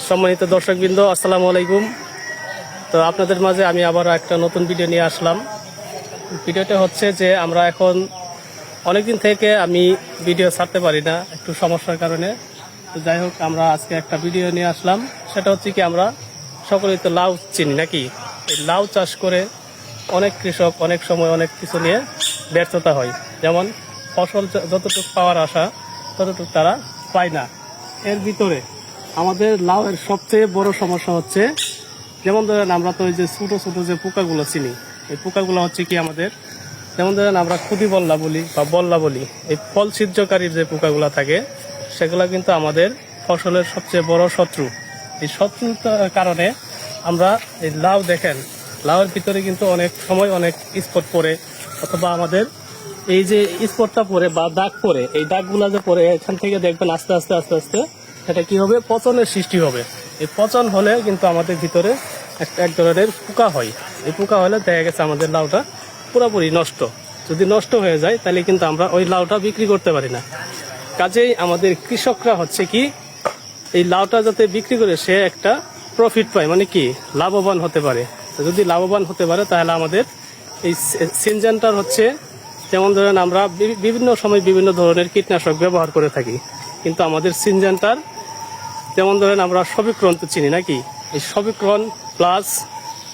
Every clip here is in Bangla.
সম্মানিত দর্শকবৃন্দ, আসসালামু আলাইকুম। তো আপনাদের মাঝে আমি আবার একটা নতুন ভিডিও নিয়ে আসলাম। ভিডিওটা হচ্ছে যে আমরা এখন অনেকদিন থেকে আমি ভিডিও ছাড়তে পারি না, একটু সমস্যার কারণে। তো যাই হোক, আমরা আজকে একটা ভিডিও নিয়ে আসলাম। সেটা হচ্ছে কি, আমরা সকলেই তো লাউ চিনি নাকি। এই লাউ চাষ করে অনেক কৃষক অনেক সময় অনেক কিছু নিয়ে ব্যর্থতা হয়। যেমন ফসল যতটুকু পাওয়ার আশা ততটুকু তারা পায় না। এর ভিতরে আমাদের লাউয়ের সবচেয়ে বড় সমস্যা হচ্ছে, যেমন ধরেন আমরা তো ওই যে ছোট ছোট যে পোকাগুলো চিনি, এই পোকাগুলো হচ্ছে কি আমাদের, যেমন ধরেন আমরা খুদি বল্লা বলি বা বল্লা বলি, এই ফল ছিদ্রকারীর যে পোকাগুলো থাকে সেগুলো কিন্তু আমাদের ফসলের সবচেয়ে বড় শত্রু। এই শত্রুতার কারণে আমরা এই লাউ দেখেন, লাউয়ের ভিতরে কিন্তু অনেক সময় অনেক স্পট পড়ে, অথবা আমাদের এই যে স্পটটা পড়ে বা দাগ পড়ে, এই দাগগুলা যে পড়ে এখান থেকে দেখবেন আস্তে আস্তে আস্তে আস্তে এটা কি হবে, পচনের সৃষ্টি হবে। এই পচন হলে কিন্তু আমাদের ভিতরে এক ধরনের পোকা হয়। এই পোকা হলে দেখা গেছে আমাদের লাউটা পুরোপুরি নষ্ট। যদি নষ্ট হয়ে যায় তাহলে কিন্তু আমরা ওই লাউটা বিক্রি করতে পারি না। কাজেই আমাদের কৃষকরা হচ্ছে কি, এই লাউটা যাতে বিক্রি করে সে একটা প্রফিট পায়, মানে কি লাভবান হতে পারে। যদি লাভবান হতে পারে তাহলে আমাদের এই সিনজেন্টার হচ্ছে, যেমন ধরেন আমরা বিভিন্ন সময় বিভিন্ন ধরনের কীটনাশক ব্যবহার করে থাকি, কিন্তু আমাদের সিনজেন্টার, যেমন ধরেন আমরা সবিক্রন তো চিনি নাকি, এই সবিক্রন প্লাস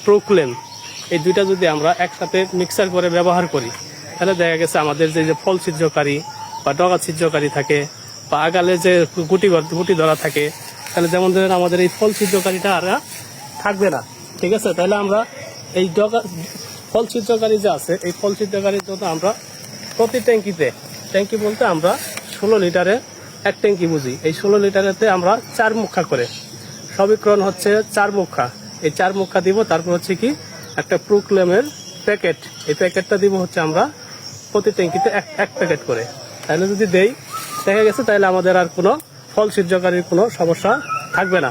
প্রোক্লেম, এই দুইটা যদি আমরা একসাথে মিক্সার করে ব্যবহার করি তাহলে দেখা গেছে আমাদের যে ফল ছিদ্রকারী বা ডগা ছিদ্রকারী থাকে বা আগালে যে গুটি ধরা থাকে, তাহলে যেমন ধরেন আমাদের এই ফল ছিদ্রকারীটা আর থাকবে না। ঠিক আছে, তাহলে আমরা এই ফল ছিদ্রকারী যে আছে, এই ফল ছিদ্রকারীর জন্য আমরা প্রতি ট্যাঙ্কি বলতে আমরা 16 লিটারে এক ট্যাঙ্কি বুঝি। এই 16 লিটারেতে আমরা 4 মুখা করে, সবিক্রন হচ্ছে 4 মুখা, এই 4 মুখা দিব। তারপর হচ্ছে কি একটা প্রোক্লেমের প্যাকেট, এই প্যাকেটটা দিব হচ্ছে আমরা প্রতি ট্যাঙ্কিতে এক প্যাকেট করে। তাহলে যদি দেই, দেখা গেছে তাহলে আমাদের আর কোনো ফল ছিদ্রকারীর কোনো সমস্যা থাকবে না।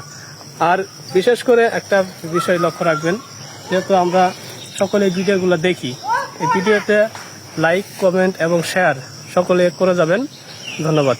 আর বিশেষ করে একটা বিষয় লক্ষ্য রাখবেন, যেহেতু আমরা সকলে এই ভিডিওগুলো দেখি, এই ভিডিওতে লাইক, কমেন্ট এবং শেয়ার সকলে করে যাবেন। ধন্যবাদ।